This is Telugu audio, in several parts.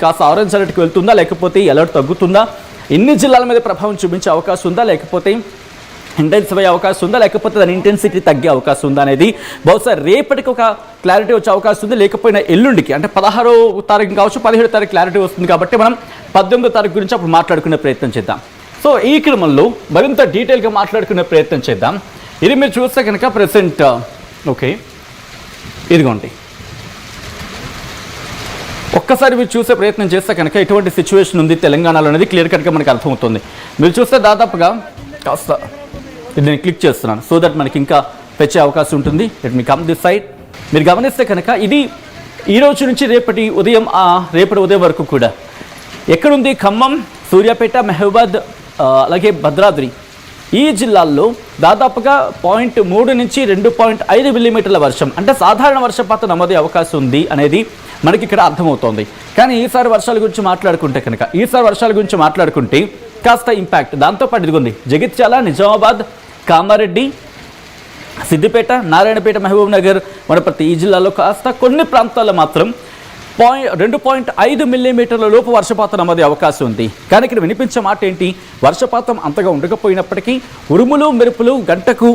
కాస్త ఆరెంజ్ అలర్ట్కి వెళ్తుందా, లేకపోతే అలర్ట్ తగ్గుతుందా, ఎన్ని జిల్లాల మీద ప్రభావం చూపించే అవకాశం ఉందా, లేకపోతే ఇంటెన్సివ్ అయ్యే అవకాశం ఉందా, లేకపోతే దాని ఇంటెన్సిటీ తగ్గే అవకాశం ఉందా అనేది బహుశా రేపటికి ఒక క్లారిటీ వచ్చే అవకాశం ఉంది. లేకపోయినా ఎల్లుండికి అంటే 16వ తారీఖు కావచ్చు, 17వ తారీఖు క్లారిటీ వస్తుంది. కాబట్టి మనం 18వ తారీఖు గురించి అప్పుడు మాట్లాడుకునే ప్రయత్నం చేద్దాం. సో ఈ క్రమంలో మరింత డీటెయిల్గా మాట్లాడుకునే ప్రయత్నం చేద్దాం. ఇది మీరు చూస్తే కనుక ప్రెసెంట్ ఓకే ఇదిగోండి, ఒక్కసారి మీరు చూసే ప్రయత్నం చేస్తే కనుక ఎటువంటి సిచ్యువేషన్ ఉంది తెలంగాణలో అనేది క్లియర్ కట్గా మనకు అర్థమవుతుంది. మీరు చూస్తే దాదాపుగా కాస్త దీన్ని క్లిక్ చేస్తున్నాను సో దట్ మనకి ఇంకా పెంచే అవకాశం ఉంటుంది. Let me come this side. మీరు గమనిస్తే కనుక ఇది ఈ రోజు నుంచి రేపటి ఉదయం వరకు కూడా ఎక్కడుంది? ఖమ్మం, సూర్యాపేట, మహబూబాద్, అలాగే భద్రాద్రి ఈ జిల్లాల్లో దాదాపుగా 0.3 నుంచి 2.5 మిల్లీమీటర్ల వర్షం అంటే సాధారణ వర్షపాతం నమోదే అవకాశం ఉంది అనేది మనకి ఇక్కడ అర్థమవుతోంది. కానీ ఈసారి వర్షాల గురించి మాట్లాడుకుంటే కాస్త ఇంపాక్ట్ దాంతోపాటు ఇదిగోంది జగిత్యాల, నిజామాబాద్, కామారెడ్డి, సిద్దిపేట, నారాయణపేట, మహబూబ్ నగర్, వనపర్తి ఈ జిల్లాలో కాస్త కొన్ని ప్రాంతాల్లో మాత్రం 2.5 మిల్లీమీటర్ల లోపు వర్షపాతం నమోదే అవకాశం ఉంది. కానీ ఇక్కడ వినిపించే మాట ఏంటి? వర్షపాతం అంతగా ఉండకపోయినప్పటికీ ఉరుములు మెరుపులు గంటకు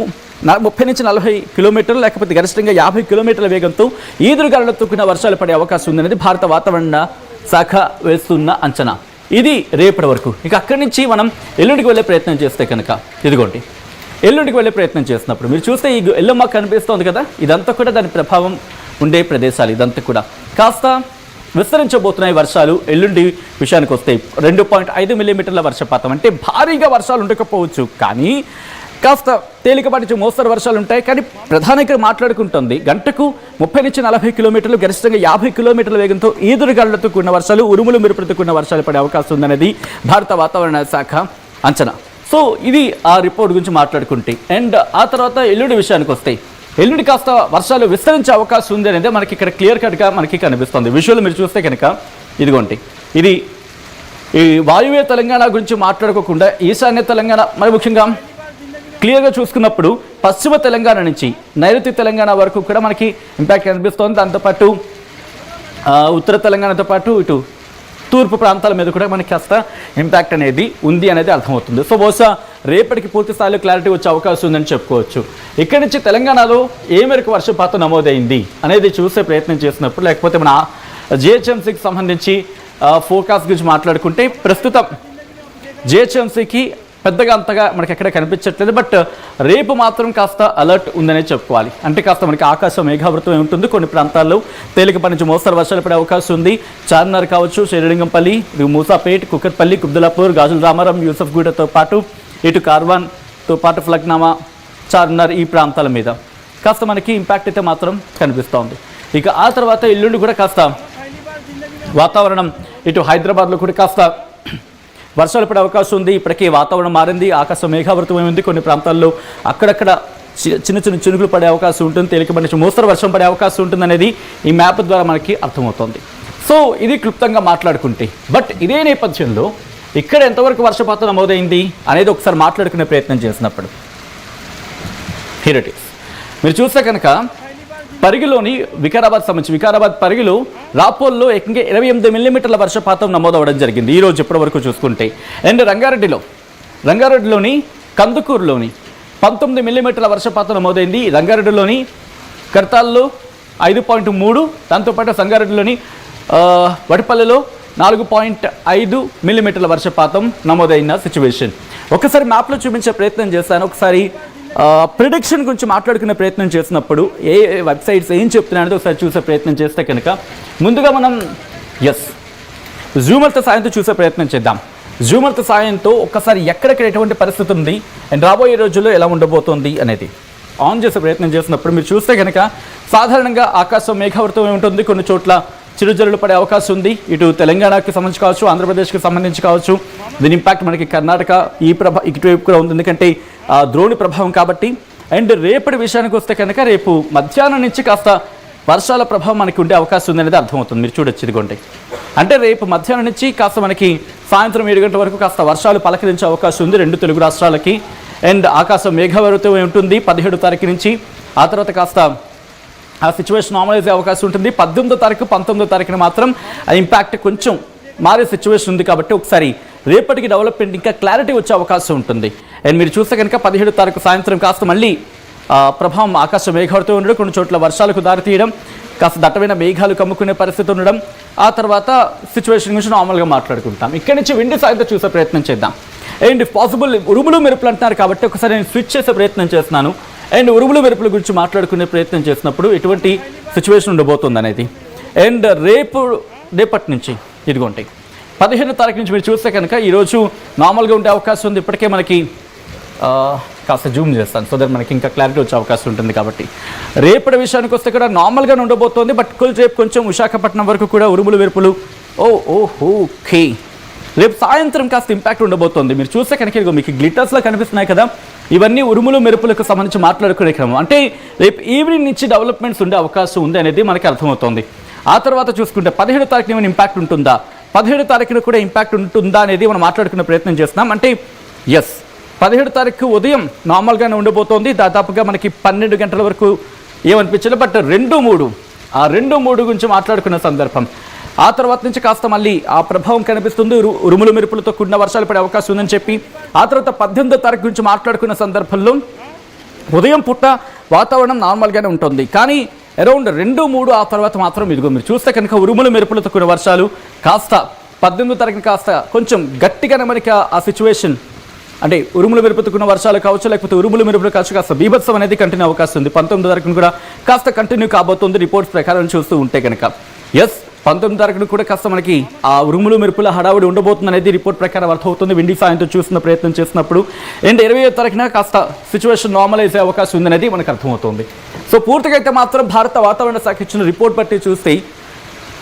30 నుంచి 40 కిలోమీటర్లు లేకపోతే గరిష్టంగా 50 కిలోమీటర్ల వేగంతో ఈదురుగాలులతో కూడిన వర్షాలు పడే అవకాశం ఉందనేది భారత వాతావరణ శాఖ వేస్తున్న అంచనా. ఇది రేపటి వరకు. ఇక అక్కడి నుంచి మనం ఎల్లుండికి వెళ్ళే ప్రయత్నం చేస్తే కనుక ఇదిగోండి, ఎల్లుండికి వెళ్ళే ప్రయత్నం చేస్తున్నప్పుడు మీరు చూస్తే ఈ ఎల్లుమ్మ కనిపిస్తోంది కదా, ఇదంతా కూడా దాని ప్రభావం ఉండే ప్రదేశాలు. ఇదంతా కూడా కాస్త విస్తరించబోతున్నాయి వర్షాలు. ఎల్లుండి విషయానికి వస్తే 2.5 మిల్లీమీటర్ల వర్షపాతం అంటే భారీగా వర్షాలు ఉండకపోవచ్చు, కానీ కాస్త తేలికపాటి మోస్తరు వర్షాలు ఉంటాయి. కానీ ప్రధానంగా మాట్లాడుకుంటుంది గంటకు 30 నుంచి 40 కిలోమీటర్లు గరిష్టంగా 50 కిలోమీటర్ల వేగంతో ఈదురుగాలులతో కూడిన వర్షాలు, ఉరుములు మెరుపులతో కూడిన వర్షాలు పడే అవకాశం ఉందనేది భారత వాతావరణ శాఖ అంచనా. సో ఇది ఆ రిపోర్ట్ గురించి మాట్లాడుకుంటే. అండ్ ఆ తర్వాత ఎల్లుండి విషయానికి వస్తే ఎల్లుండి కాస్త వర్షాలు విస్తరించే అవకాశం ఉంది అనేది మనకి ఇక్కడ క్లియర్ కట్గా మనకి కనిపిస్తుంది. విజువల్ మీరు చూస్తే కనుక ఇదిగోండి, ఇది ఈ వాయువ్య తెలంగాణ గురించి మాట్లాడుకోకుండా ఈశాన్య తెలంగాణ, మరి ముఖ్యంగా క్లియర్గా చూసుకున్నప్పుడు పశ్చిమ తెలంగాణ నుంచి నైరుతి తెలంగాణ వరకు కూడా మనకి ఇంపాక్ట్ కనిపిస్తోంది. దాంతోపాటు ఉత్తర తెలంగాణతో పాటు ఇటు తూర్పు ప్రాంతాల మీద కూడా మనకి కాస్త ఇంపాక్ట్ అనేది ఉంది అనేది అర్థమవుతుంది. సో బహుశా రేపటికి పూర్తి స్థాయిలో క్లారిటీ వచ్చే అవకాశం ఉందని చెప్పుకోవచ్చు. ఇక్కడి నుంచి తెలంగాణలో ఏ మేరకు వర్షపాతం నమోదైంది అనేది చూసే ప్రయత్నం చేసినప్పుడు, లేకపోతే మన జిహెచ్ఎంసీకి సంబంధించి ఫోర్కాస్ట్ గురించి మాట్లాడుకుంటే ప్రస్తుతం జిహెచ్ఎంసీకి పెద్దగా అంతగా మనకి ఎక్కడ కనిపించట్లేదు. బట్ రేపు మాత్రం కాస్త అలర్ట్ ఉందనే చెప్పుకోవాలి. అంటే కాస్త మనకి ఆకాశం మేఘావృతమై ఉంటుంది. కొన్ని ప్రాంతాల్లో తేలికపాటి నుంచి మోస్తరు వర్షాలు పడే అవకాశం ఉంది. చార్మినార్ కావచ్చు, శ్రీలింగంపల్లి, మూసాపేట్, కుక్కట్పల్లి, కుబ్దులాపూర్, గాజుల రామారం, యూసఫ్గూడతో పాటు ఇటు కార్వాన్తో పాటు ఫ్లక్నామా, చార్మినార్ ఈ ప్రాంతాల మీద కాస్త మనకి ఇంపాక్ట్ అయితే మాత్రం కనిపిస్తోంది. ఇక ఆ తర్వాత ఎల్లుండి కూడా కాస్త వాతావరణం ఇటు హైదరాబాద్లో కూడా కాస్త వర్షాలు పడే అవకాశం ఉంది. ఇప్పటికే వాతావరణం మారింది, ఆకాశం మేఘావృతమై ఉంది. కొన్ని ప్రాంతాల్లో అక్కడక్కడ చిన్న చిన్న చినుకులు పడే అవకాశం ఉంటుంది. తేలికపాటి నుంచి మోస్తరు వర్షం పడే అవకాశం ఉంటుంది అనేది ఈ మ్యాప్ ద్వారా మనకి అర్థమవుతుంది. సో ఇది క్లుప్తంగా మాట్లాడుకుంటే, బట్ ఇదే నేపథ్యంలో ఇక్కడ ఎంతవరకు వర్షపాతం నమోదైంది అనేది ఒకసారి మాట్లాడుకునే ప్రయత్నం చేసినప్పుడు హియర్ ఇట్ ఈస్. మీరు చూస్తే కనుక పరిగిలోని వికారాబాద్ పరిగిలో రాపోల్లో ఏకంగా 28 మిల్లీమీటర్ల వర్షపాతం నమోదవడం జరిగింది ఈ రోజు ఇప్పటి వరకు చూసుకుంటే. అండ్ రంగారెడ్డిలోని కందుకూరులోని 19 మిల్లీమీటర్ల వర్షపాతం నమోదైంది. రంగారెడ్డిలోని కర్తాల్లో 5.3, దాంతోపాటు సంగారెడ్డిలోని వడిపల్లిలో 4.5 మిల్లీమీటర్ల వర్షపాతం నమోదైన సిచ్యువేషన్. ఒకసారి మ్యాప్లో చూపించే ప్రయత్నం చేస్తాను. ఒకసారి ప్రిడిక్షన్ గురించి మాట్లాడుకునే ప్రయత్నం చేసినప్పుడు ఏ వెబ్సైట్స్ ఏం చెప్తున్నాయో ఒకసారి చూసే ప్రయత్నం చేస్తే కనుక ముందుగా మనం జూమర్త సాయంతో చూసే ప్రయత్నం చేద్దాం. జూమర్త సాయంతో ఒక్కసారి ఎక్కడెక్కడ ఎటువంటి పరిస్థితి ఉంది అండ్ రాబోయే రోజుల్లో ఎలా ఉండబోతోంది అనేది ఆన్ చేసే ప్రయత్నం చేసినప్పుడు మీరు చూస్తే కనుక సాధారణంగా ఆకాశం మేఘావృతమై ఉంటుంది. కొన్ని చోట్ల చిరుజల్లులు పడే అవకాశం ఉంది. ఇటు తెలంగాణకి సంబంధించి కావచ్చు, ఆంధ్రప్రదేశ్కి సంబంధించి కావచ్చు. దీని ఇంపాక్ట్ మనకి కర్ణాటక ఇటువైపు కూడా ఉంది, ఎందుకంటే ద్రోణి ప్రభావం కాబట్టి. అండ్ రేపటి విషయానికి వస్తే కనుక రేపు మధ్యాహ్నం నుంచి కాస్త వర్షాల ప్రభావం మనకి ఉండే అవకాశం ఉంది అనేది అర్థమవుతుంది. మీరు చూడొచ్చు ఇదిగోండి, అంటే రేపు మధ్యాహ్నం నుంచి కాస్త మనకి సాయంత్రం 7 గంటల వరకు కాస్త వర్షాలు పలకరించే అవకాశం ఉంది 2 తెలుగు రాష్ట్రాలకి. అండ్ ఆకాశం మేఘావృతమై ఉంటుంది 17వ తారీఖు నుంచి. ఆ తర్వాత కాస్త ఆ సిచ్యువేషన్ నార్మలైజ్ అయ్యే అవకాశం ఉంటుంది. 18వ తారీఖు 19వ తారీఖున మాత్రం ఆ ఇంపాక్ట్ కొంచెం మారే సిచ్యువేషన్ ఉంది కాబట్టి ఒకసారి రేపటికి డెవలప్మెంట్ ఇంకా క్లారిటీ వచ్చే అవకాశం ఉంటుంది. అండ్ మీరు చూస్తే కనుక 17వ తారీఖు సాయంత్రం కాస్త మళ్ళీ ప్రభావం ఆకాశ మేఘాలతో ఉండడం, కొన్ని చోట్ల వర్షాలకు దారితీయడం, కాస్త దట్టమైన మేఘాలు కమ్ముకునే పరిస్థితి ఉండడం, ఆ తర్వాత సిచ్యువేషన్ గురించి నార్మల్గా మాట్లాడుకుంటాం. ఇక్కడి నుంచి విండి సాయంతో చూసే ప్రయత్నం చేద్దాం. అండ్ ఇఫ్ పాసిబుల్ ఉరుములు మెరుపులు అంటున్నారు కాబట్టి ఒకసారి నేను స్విచ్ చేసే ప్రయత్నం చేస్తున్నాను. అండ్ ఉరుములు మెరుపుల గురించి మాట్లాడుకునే ప్రయత్నం చేసినప్పుడు ఎటువంటి సిచ్యువేషన్ ఉండబోతుంది అనేది. అండ్ రేపటి నుంచి ఇదిగోండి 15వ తారీఖు నుంచి మీరు చూస్తే కనుక ఈరోజు నార్మల్గా ఉండే అవకాశం ఉంది. ఇప్పటికే మనకి కాస్త జూమ్ చేస్తాను సో దట్ మనకి ఇంకా క్లారిటీ వచ్చే అవకాశం ఉంటుంది. కాబట్టి రేపటి విషయానికి వస్తే కూడా నార్మల్గానే ఉండబోతోంది. బట్ రేపు కొంచెం విశాఖపట్నం వరకు కూడా ఉరుములు మెరుపులు ఓకే. రేపు సాయంత్రం కాస్త ఇంపాక్ట్ ఉండబోతోంది. మీరు చూస్తే కనుక ఇదిగో మీకు గ్లిటర్స్లో కనిపిస్తున్నాయి కదా, ఇవన్నీ ఉరుములు మెరుపులకు సంబంధించి మాట్లాడుకునే క్రమం. అంటే రేపు ఈవినింగ్ నుంచి డెవలప్మెంట్స్ ఉండే అవకాశం ఉంది అనేది మనకి అర్థమవుతోంది. ఆ తర్వాత చూసుకుంటే 17వ తారీఖున ఏమైనా ఇంపాక్ట్ ఉంటుందా, 17వ తారీఖున కూడా ఇంపాక్ట్ ఉంటుందా అనేది మనం మాట్లాడుకునే ప్రయత్నం చేస్తున్నాం. అంటే ఎస్, 17వ తారీఖు ఉదయం నార్మల్గానే ఉండబోతోంది. దాదాపుగా మనకి 12 గంటల వరకు ఏమనిపించలేదు. బట్ 2-3 గురించి మాట్లాడుకున్న సందర్భం. ఆ తర్వాత నుంచి కాస్త మళ్ళీ ఆ ప్రభావం కనిపిస్తుంది. ఉరుములు మెరుపులతో కూడిన వర్షాలు పడే అవకాశం ఉందని చెప్పి ఆ తర్వాత 18వ తారీఖు గురించి మాట్లాడుకున్న సందర్భంలో ఉదయం పుట్ట వాతావరణం నార్మల్గానే ఉంటుంది. కానీ అరౌండ్ 2-3 ఆ తర్వాత మాత్రం ఇదిగో మీరు చూస్తే కనుక ఉరుములు మెరుపులతో కూడిన వర్షాలు కాస్త 18వ తారీఖున కాస్త కొంచెం గట్టిగానే మనకి ఆ సిచ్యువేషన్, అంటే ఉరుములు మెరుపుతున్న వర్షాలు కావచ్చు, లేకపోతే ఉరుములు మెరుపులు కావచ్చు, కాస్త బీభత్సం అనేది కంటిన్యూ అవకాశం ఉంది. 19వ తారీఖున కూడా కాస్త కంటిన్యూ కాబోతుంది రిపోర్ట్స్ ప్రకారం చూస్తూ ఉంటే కనుక. ఎస్, 19వ తారీఖున కూడా కాస్త మనకి ఆ ఉరుములు మెరుపుల హడావుడి ఉండబోతుంది అనేది రిపోర్ట్ ప్రకారం అర్థమవుతుంది విండి సాయంతో చూస్తున్న ప్రయత్నం చేసినప్పుడు. అండ్ 20వ తారీఖున కాస్త సిచ్యువేషన్ నార్మలైజ్ అయ్యే అవకాశం ఉందనేది మనకు అర్థమవుతుంది. సో పూర్తిగా అయితే మాత్రం భారత వాతావరణ శాఖ ఇచ్చిన రిపోర్ట్ బట్టి చూస్తే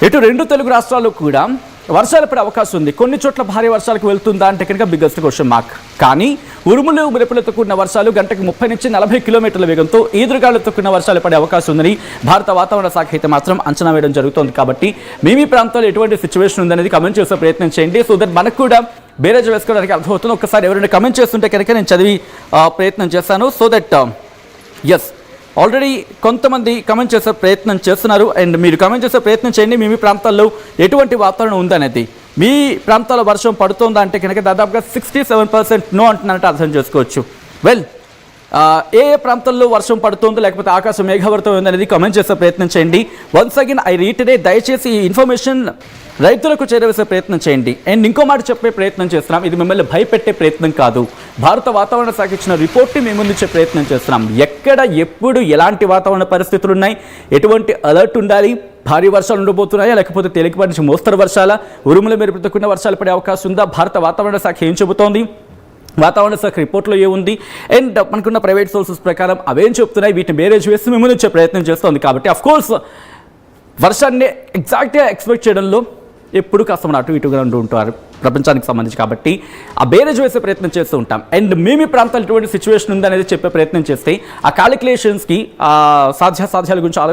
ఇటు 2 తెలుగు రాష్ట్రాల్లో కూడా వర్షాలు పడే అవకాశం ఉంది. కొన్ని చోట్ల భారీ వర్షాలకు వెళ్తుందా అంటే కనుక బిగ్గెస్ట్ క్వశ్చన్ మార్క్. కానీ ఉరుములు మెరుపులతో కూడిన వర్షాలు గంటకు 30 నుంచి 40 కిలోమీటర్ల వేగంతో ఈదురుగాలులతో కూడిన వర్షాలు పడే అవకాశం ఉందని భారత వాతావరణ శాఖ అయితే మాత్రం అంచనా వేయడం జరుగుతోంది. కాబట్టి మీ ప్రాంతాల్లో ఎటువంటి సిచ్యువేషన్ ఉందనేది కమెంట్ చేసే ప్రయత్నం చేయండి. సో దట్ మనకు కూడా బేరేజ్ వేసుకోవడానికి అర్థమవుతుంది. ఒకసారి ఎవరైనా కమెంట్ చేస్తుంటే కనుక నేను చదివి ప్రయత్నం చేస్తాను. సో దట్ ఎస్, ఆల్రెడీ కొంతమంది కమెంట్ చేసే ప్రయత్నం చేస్తున్నారు. అండ్ మీరు కమెంట్ చేసే ప్రయత్నం చేయండి. మీ ప్రాంతాల్లో ఎటువంటి వాతావరణం ఉందనేది. మీ ప్రాంతాల్లో వర్షం పడుతుందా అంటే కనుక దాదాపుగా 67% నో అంటున్నారంటే అర్థం చేసుకోవచ్చు. వెల్, ఏ ప్రాంతాల్లో వర్షం పడుతుందో లేకపోతే ఆకాశం మేఘావృతం ఉందనేది కామెంట్ చేసే ప్రయత్నం చేయండి. వన్స్ అగైన్ ఐ రీటరేట్, దయచేసి ఈ ఇన్ఫర్మేషన్ రైతులకు చేరవేసే ప్రయత్నం చేయండి. అండ్ ఇంకో మాట చెప్పే ప్రయత్నం చేస్తున్నాం, ఇది మిమ్మల్ని భయపెట్టే ప్రయత్నం కాదు. భారత వాతావరణ శాఖ ఇచ్చిన రిపోర్ట్ని మేము ముందుంచే ప్రయత్నం చేస్తున్నాం. ఎక్కడ ఎప్పుడు ఎలాంటి వాతావరణ పరిస్థితులు ఉన్నాయి, ఎటువంటి అలర్ట్ ఉండాలి, భారీ వర్షాలు ఉండబోతున్నాయా లేకపోతే తేలికపాటి నుంచి మోస్తరు వర్షాల, ఉరుముల మెరుపులతో కూడిన వర్షాలు పడే అవకాశం ఉందా, భారత వాతావరణ శాఖ ఏం చెబుతోంది, వాతావరణ శాఖ రిపోర్ట్లో ఏముంది, అండ్ మనకున్న ప్రైవేట్ సోర్సెస్ ప్రకారం అవేం చెప్తున్నాయి, వీటిని బేరేజ్ వేసి మేము ముందుంచే ప్రయత్నం చేస్తోంది. కాబట్టి అఫ్కోర్స్ వర్షాన్ని ఎగ్జాక్ట్గా ఎక్స్పెక్ట్ చేయడంలో ఎప్పుడు కాస్త మనం అటు ఇటుగా ఉంటారు ప్రపంచానికి సంబంధించి. కాబట్టి ఆ బేరేజ్ వేసే ప్రయత్నం చేస్తూ ఉంటాం. అండ్ మీ ప్రాంతాలు ఎటువంటి సిచ్యువేషన్ ఉందనేది చెప్పే ప్రయత్నం చేస్తే ఆ క్యాలిక్యులేషన్స్కి సాధ్యాల గురించి ఆలోచన